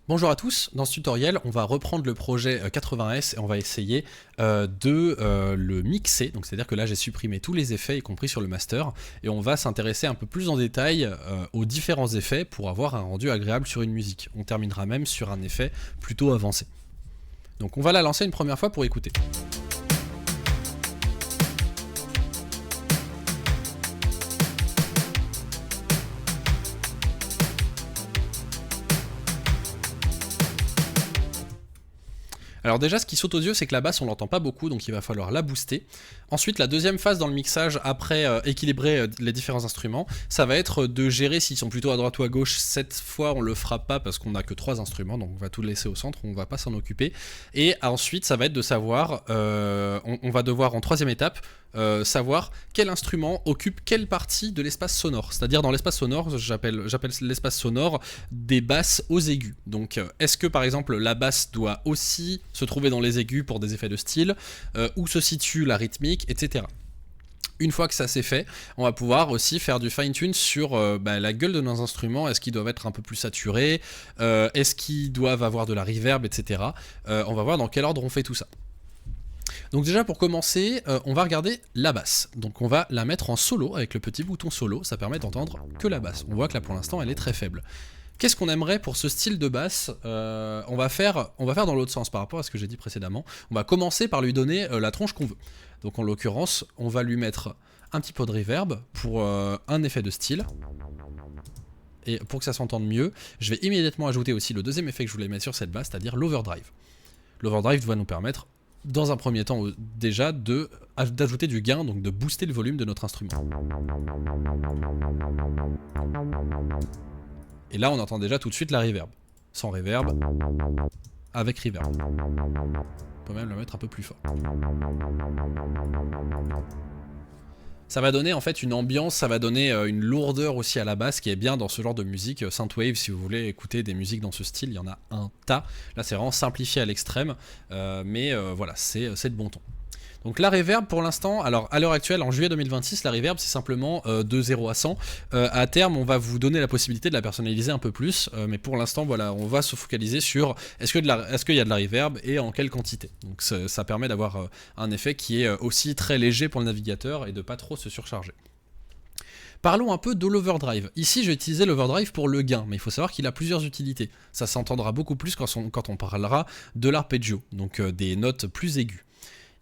Bonjour à tous, dans ce tutoriel on va reprendre le projet 80S et on va essayer de le mixer, donc c'est-à-dire que là j'ai supprimé tous les effets y compris sur le master et on va s'intéresser un peu plus en détail aux différents effets pour avoir un rendu agréable sur une musique. On terminera même sur un effet plutôt avancé. Donc on va la lancer une première fois pour écouter. Alors déjà, ce qui saute aux yeux, c'est que la basse, on l'entend pas beaucoup, donc il va falloir la booster. Ensuite, la deuxième phase dans le mixage, après équilibrer les différents instruments, ça va être de gérer s'ils sont plutôt à droite ou à gauche. Cette fois, on le fera pas parce qu'on n'a que 3 instruments, donc on va tout laisser au centre, on va pas s'en occuper. Et ensuite, ça va être de savoir, on va devoir en troisième étape, savoir quel instrument occupe quelle partie de l'espace sonore. C'est-à-dire dans l'espace sonore, j'appelle l'espace sonore des basses aux aigus. Donc est-ce que par exemple la basse doit aussi se trouver dans les aigus pour des effets de style, où se situe la rythmique, etc. Une fois que ça c'est fait, on va pouvoir aussi faire du fine-tune sur la gueule de nos instruments. Est-ce qu'ils doivent être un peu plus saturés, est-ce qu'ils doivent avoir de la reverb, etc. On va voir dans quel ordre on fait tout ça. Donc déjà pour commencer, on va regarder la basse. Donc on va la mettre en solo avec le petit bouton solo, ça permet d'entendre que la basse. On voit que là pour l'instant elle est très faible. Qu'est-ce qu'on aimerait pour ce style de basse? On va faire dans l'autre sens par rapport à ce que j'ai dit précédemment. On va commencer par lui donner la tronche qu'on veut. Donc en l'occurrence, on va lui mettre un petit peu de reverb pour un effet de style. Et pour que ça s'entende mieux, je vais immédiatement ajouter aussi le deuxième effet que je voulais mettre sur cette basse, c'est-à-dire l'overdrive. L'overdrive va nous permettre, dans un premier temps déjà, d'ajouter du gain, donc de booster le volume de notre instrument. Et là on entend déjà tout de suite la reverb. Sans reverb, avec reverb. On peut même le mettre un peu plus fort. Ça va donner en fait une ambiance, ça va donner une lourdeur aussi à la basse qui est bien dans ce genre de musique. Synthwave, si vous voulez écouter des musiques dans ce style, il y en a un tas. Là c'est vraiment simplifié à l'extrême, mais voilà, c'est de bon ton. Donc la reverb pour l'instant, alors à l'heure actuelle, en juillet 2026, la reverb c'est simplement de 0 à 100. À terme, on va vous donner la possibilité de la personnaliser un peu plus, mais pour l'instant, voilà, on va se focaliser sur est-ce qu'il y a de la reverb et en quelle quantité. Donc ça permet d'avoir un effet qui est aussi très léger pour le navigateur et de pas trop se surcharger. Parlons un peu de l'overdrive. Ici, j'ai utilisé l'overdrive pour le gain, mais il faut savoir qu'il a plusieurs utilités. Ça s'entendra beaucoup plus quand on parlera de l'arpeggio, donc des notes plus aiguës.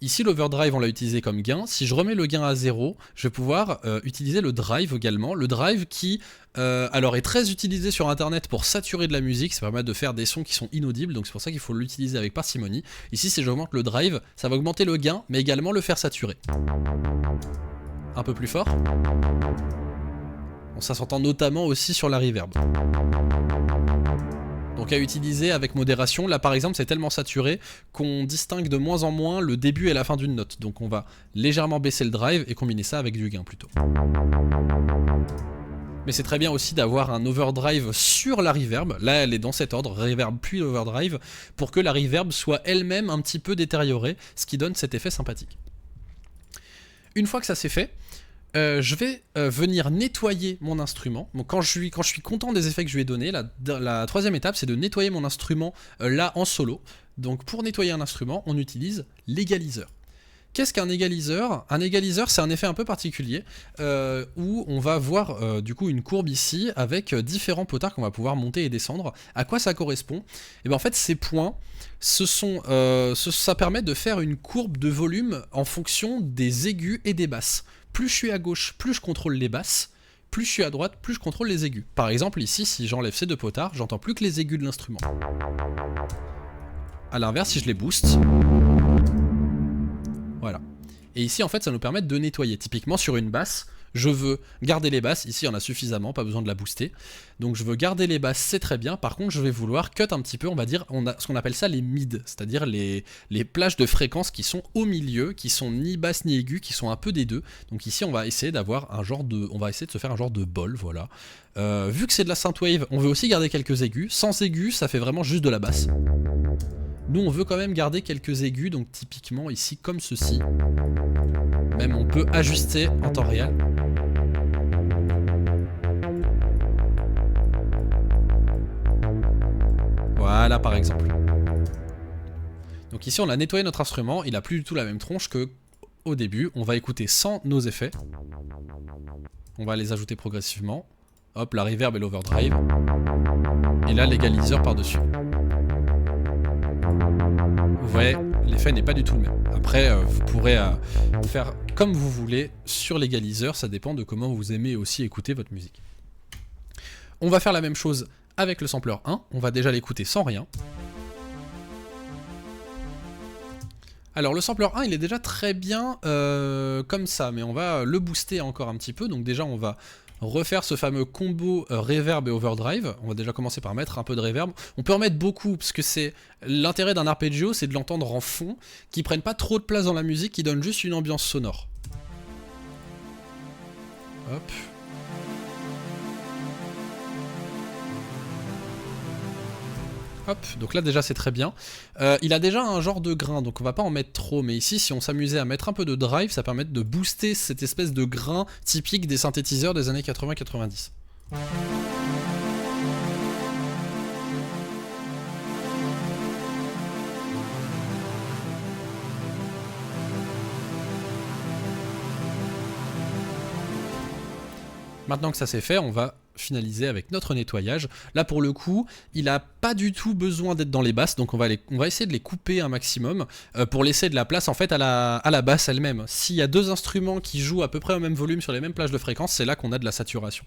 Ici l'overdrive on l'a utilisé comme gain. Si je remets le gain à 0, je vais pouvoir utiliser le drive également. Le drive qui alors est très utilisé sur internet pour saturer de la musique, ça permet de faire des sons qui sont inaudibles, donc c'est pour ça qu'il faut l'utiliser avec parcimonie. Ici si j'augmente le drive, ça va augmenter le gain mais également le faire saturer. Un peu plus fort. Bon, ça s'entend notamment aussi sur la reverb. Donc à utiliser avec modération. Là par exemple c'est tellement saturé qu'on distingue de moins en moins le début et la fin d'une note. Donc on va légèrement baisser le drive et combiner ça avec du gain plutôt. Mais c'est très bien aussi d'avoir un overdrive sur la reverb. Là elle est dans cet ordre, reverb puis overdrive, pour que la reverb soit elle-même un petit peu détériorée, ce qui donne cet effet sympathique. Une fois que ça c'est fait, je vais venir nettoyer mon instrument. Donc quand je suis content des effets que je lui ai donnés, la troisième étape c'est de nettoyer mon instrument là en solo. Donc pour nettoyer un instrument, on utilise l'égaliseur. Qu'est-ce qu'un égaliseur? Un égaliseur c'est un effet un peu particulier où on va voir du coup une courbe ici avec différents potards qu'on va pouvoir monter et descendre. À quoi ça correspond? Et bien en fait ces points, ça permet de faire une courbe de volume en fonction des aigus et des basses. Plus je suis à gauche, plus je contrôle les basses, plus je suis à droite, plus je contrôle les aigus. Par exemple ici, si j'enlève ces deux potards, j'entends plus que les aigus de l'instrument. A l'inverse, si je les booste, voilà. Et ici en fait ça nous permet de nettoyer. Typiquement sur une basse, je veux garder les basses, ici il y en a suffisamment, pas besoin de la booster. Donc je veux garder les basses, c'est très bien. Par contre je vais vouloir cut un petit peu, on va dire, on a ce qu'on appelle ça les mid, c'est-à-dire les plages de fréquences qui sont au milieu, qui sont ni basses ni aiguës, qui sont un peu des deux. Donc ici on va essayer d'avoir un genre de, on va essayer de se faire un genre de bol, voilà. Vu que c'est de la synthwave, on veut aussi garder quelques aigus. Sans aigus, ça fait vraiment juste de la basse. Nous on veut quand même garder quelques aigus, donc typiquement ici comme ceci. Même on peut ajuster en temps réel. Voilà par exemple. Donc ici on a nettoyé notre instrument, il a plus du tout la même tronche que au début. On va écouter sans nos effets. On va les ajouter progressivement. Hop, la reverb et l'overdrive. Et là l'égaliseur par-dessus. Vous voyez, l'effet n'est pas du tout le même. Après, vous pourrez faire comme vous voulez sur l'égaliseur, ça dépend de comment vous aimez aussi écouter votre musique. On va faire la même chose avec le sampler 1, on va déjà l'écouter sans rien. Alors le sampler 1 il est déjà très bien comme ça, mais on va le booster encore un petit peu, donc déjà on va refaire ce fameux combo reverb et overdrive. On va déjà commencer par mettre un peu de reverb. On peut en mettre beaucoup, parce que c'est l'intérêt d'un arpeggio, c'est de l'entendre en fond, qui prenne pas trop de place dans la musique, qui donne juste une ambiance sonore. Hop. Hop, donc là déjà c'est très bien. Il a déjà un genre de grain, donc on va pas en mettre trop, mais ici si on s'amusait à mettre un peu de drive, ça permet de booster cette espèce de grain typique des synthétiseurs des années 80-90. Maintenant que ça c'est fait, on va finaliser avec notre nettoyage. Là pour le coup, il n'a pas du tout besoin d'être dans les basses, donc on va essayer de les couper un maximum pour laisser de la place en fait à la basse elle-même. S'il y a deux instruments qui jouent à peu près au même volume sur les mêmes plages de fréquence, c'est là qu'on a de la saturation.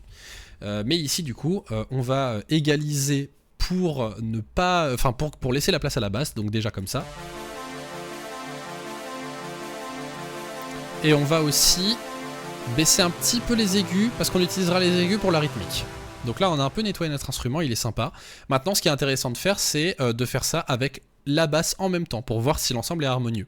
Mais ici du coup, on va égaliser pour ne pas, enfin pour laisser la place à la basse, donc déjà comme ça. Et on va aussi baisser un petit peu les aigus, parce qu'on utilisera les aigus pour la rythmique. Donc là on a un peu nettoyé notre instrument, il est sympa. Maintenant ce qui est intéressant de faire, c'est de faire ça avec la basse en même temps, pour voir si l'ensemble est harmonieux.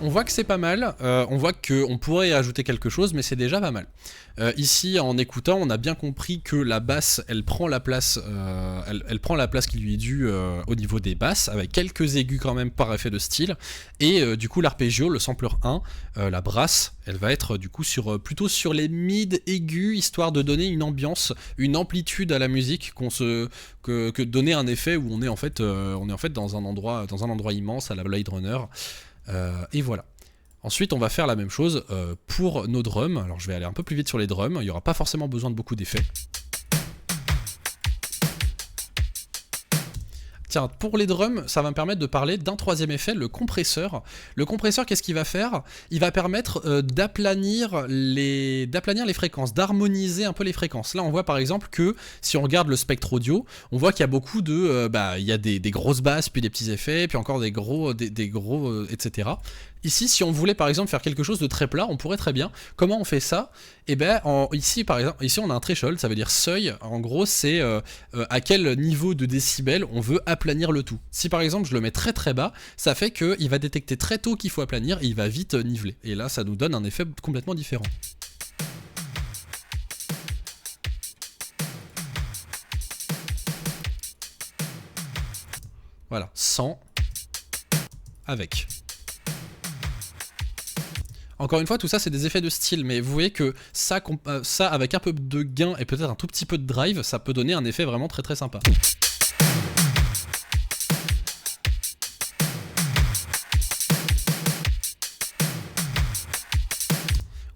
On voit que c'est pas mal, on voit qu'on pourrait ajouter quelque chose, mais c'est déjà pas mal. Ici, en écoutant, on a bien compris que la basse, elle prend la place, elle prend la place qui lui est due au niveau des basses, avec quelques aigus quand même par effet de style. Et du coup, l'arpeggio, le sampler 1, la brasse, elle va être du coup plutôt sur les mid aigus, histoire de donner une ambiance, une amplitude à la musique, que donner un effet où on est en fait dans un endroit immense à la Blade Runner. Et voilà. Ensuite on va faire la même chose pour nos drums. Alors je vais aller un peu plus vite sur les drums, il n'y aura pas forcément besoin de beaucoup d'effets. Tiens, pour les drums, ça va me permettre de parler d'un troisième effet, le compresseur. Le compresseur, qu'est-ce qu'il va faire? Il va permettre d'aplanir les fréquences, d'harmoniser un peu les fréquences. Là, on voit par exemple que, si on regarde le spectre audio, on voit qu'il y a beaucoup de... il y a des grosses basses, puis des petits effets, puis encore des gros, etc. Ici, si on voulait par exemple faire quelque chose de très plat, on pourrait très bien. Comment on fait ça? Eh ben, ici par exemple, ici on a un threshold, ça veut dire seuil. En gros, c'est à quel niveau de décibels on veut aplanir le tout. Si par exemple je le mets très très bas, ça fait qu'il va détecter très tôt qu'il faut aplanir et il va vite niveler. Et là, ça nous donne un effet complètement différent. Voilà, sans, avec. Encore une fois, tout ça c'est des effets de style, mais vous voyez que ça avec un peu de gain et peut-être un tout petit peu de drive, ça peut donner un effet vraiment très très sympa.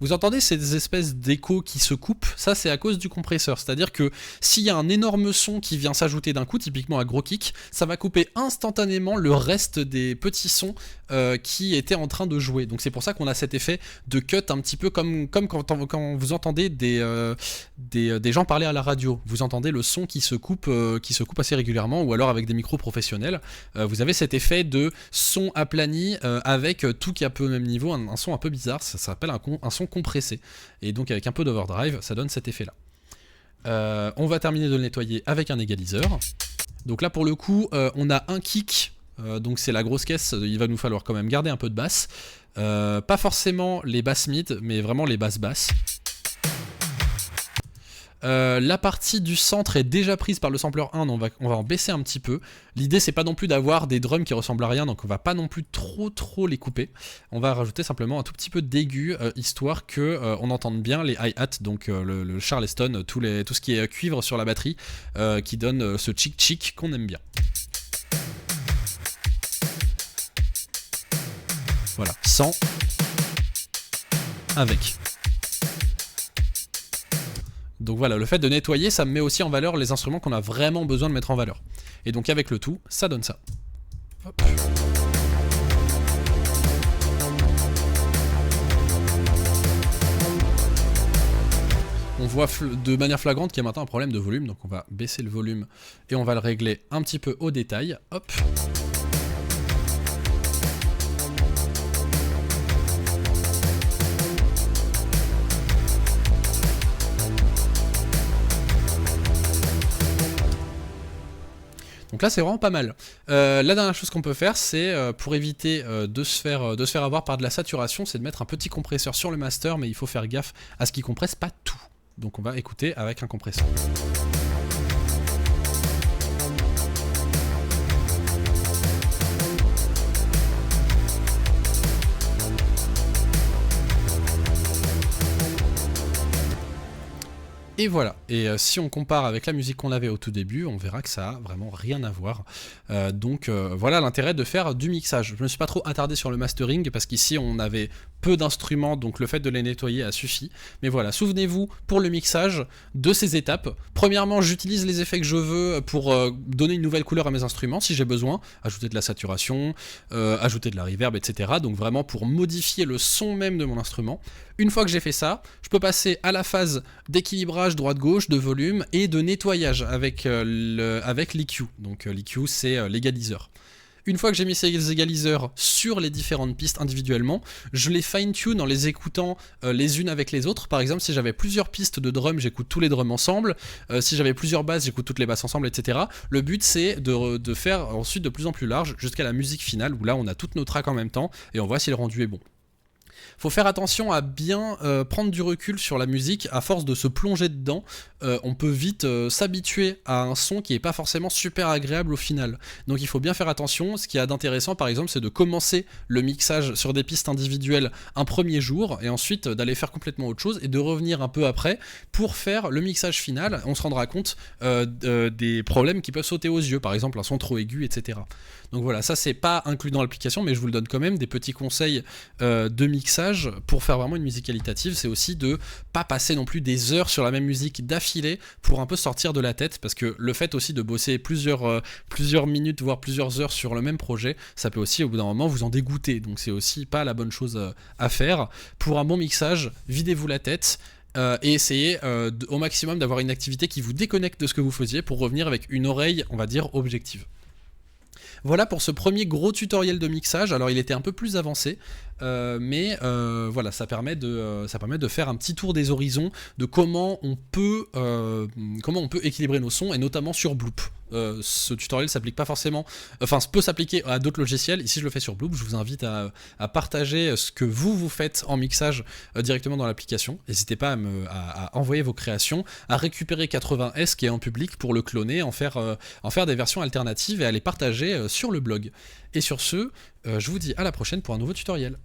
Vous entendez ces espèces d'échos qui se coupent? Ça, c'est à cause du compresseur. C'est-à-dire que s'il y a un énorme son qui vient s'ajouter d'un coup, typiquement à gros kick, ça va couper instantanément le reste des petits sons qui étaient en train de jouer. Donc c'est pour ça qu'on a cet effet de cut un petit peu comme quand vous entendez des gens parler à la radio. Vous entendez le son qui se coupe assez régulièrement, ou alors avec des micros professionnels. Vous avez cet effet de son aplani avec tout qui est un peu au même niveau, un son un peu bizarre. Ça s'appelle un son compressé, et donc avec un peu d'overdrive ça donne cet effet là. On va terminer de le nettoyer avec un égaliseur. Donc là pour le coup on a un kick, donc c'est la grosse caisse, il va nous falloir quand même garder un peu de basse, pas forcément les basses mid mais vraiment les basses. La partie du centre est déjà prise par le sampler 1, donc on va en baisser un petit peu. L'idée c'est pas non plus d'avoir des drums qui ressemblent à rien, donc on va pas non plus trop les couper. On va rajouter simplement un tout petit peu d'aigu, histoire que on entende bien les hi-hats, donc le Charleston, tout ce qui est cuivre sur la batterie, qui donne ce chic qu'on aime bien. Voilà, sans, avec. Donc voilà, le fait de nettoyer, ça me met aussi en valeur les instruments qu'on a vraiment besoin de mettre en valeur. Et donc avec le tout, ça donne ça. Hop. On voit de manière flagrante qu'il y a maintenant un problème de volume, donc on va baisser le volume et on va le régler un petit peu au détail. Hop. Donc là c'est vraiment pas mal. La dernière chose qu'on peut faire, c'est pour éviter de se faire avoir par de la saturation, c'est de mettre un petit compresseur sur le master, mais il faut faire gaffe à ce qu'il compresse pas tout. Donc on va écouter avec un compresseur. Et voilà, et si on compare avec la musique qu'on avait au tout début, on verra que ça a vraiment rien à voir. Donc voilà l'intérêt de faire du mixage. Je me suis pas trop attardé sur le mastering parce qu'ici on avait peu d'instruments, donc le fait de les nettoyer a suffi. Mais voilà, souvenez-vous pour le mixage de ces étapes. Premièrement, j'utilise les effets que je veux pour donner une nouvelle couleur à mes instruments si j'ai besoin, ajouter de la saturation, ajouter de la reverb, etc. Donc vraiment pour modifier le son même de mon instrument. Une fois que j'ai fait ça, je peux passer à la phase d'équilibrage droite-gauche, de volume et de nettoyage avec l'EQ. Donc l'EQ c'est l'égaliseur. Une fois que j'ai mis ces égaliseurs sur les différentes pistes individuellement, je les fine-tune en les écoutant les unes avec les autres. Par exemple, si j'avais plusieurs pistes de drums, j'écoute tous les drums ensemble. Si j'avais plusieurs basses, j'écoute toutes les basses ensemble, etc. Le but, c'est de faire ensuite de plus en plus large jusqu'à la musique finale, où là, on a toutes nos tracks en même temps et on voit si le rendu est bon. Faut faire attention à bien prendre du recul sur la musique. À force de se plonger dedans, on peut vite s'habituer à un son qui n'est pas forcément super agréable au final. Donc il faut bien faire attention. Ce qu'il y a d'intéressant par exemple, c'est de commencer le mixage sur des pistes individuelles un premier jour et ensuite d'aller faire complètement autre chose et de revenir un peu après pour faire le mixage final. On se rendra compte des problèmes qui peuvent sauter aux yeux, par exemple un son trop aigu, etc. Donc voilà, ça c'est pas inclus dans l'application, mais je vous le donne quand même, des petits conseils de mixage pour faire vraiment une musique qualitative. C'est aussi de pas passer non plus des heures sur la même musique d'affilée pour un peu sortir de la tête, parce que le fait aussi de bosser plusieurs minutes, voire plusieurs heures sur le même projet, ça peut aussi au bout d'un moment vous en dégoûter, donc c'est aussi pas la bonne chose à faire. Pour un bon mixage, videz-vous la tête, et essayez au maximum d'avoir une activité qui vous déconnecte de ce que vous faisiez pour revenir avec une oreille, on va dire, objective. Voilà pour ce premier gros tutoriel de mixage. Alors il était un peu plus avancé, mais voilà, ça permet de faire un petit tour des horizons de comment on peut équilibrer nos sons, et notamment sur Bloop. Ce tutoriel s'applique pas forcément, enfin peut s'appliquer à d'autres logiciels. Ici je le fais sur Bloop. Je vous invite à partager ce que vous faites en mixage directement dans l'application. N'hésitez pas à envoyer vos créations, à récupérer 80S qui est en public pour le cloner, en faire des versions alternatives et à les partager sur le blog. Et sur ce, je vous dis à la prochaine pour un nouveau tutoriel.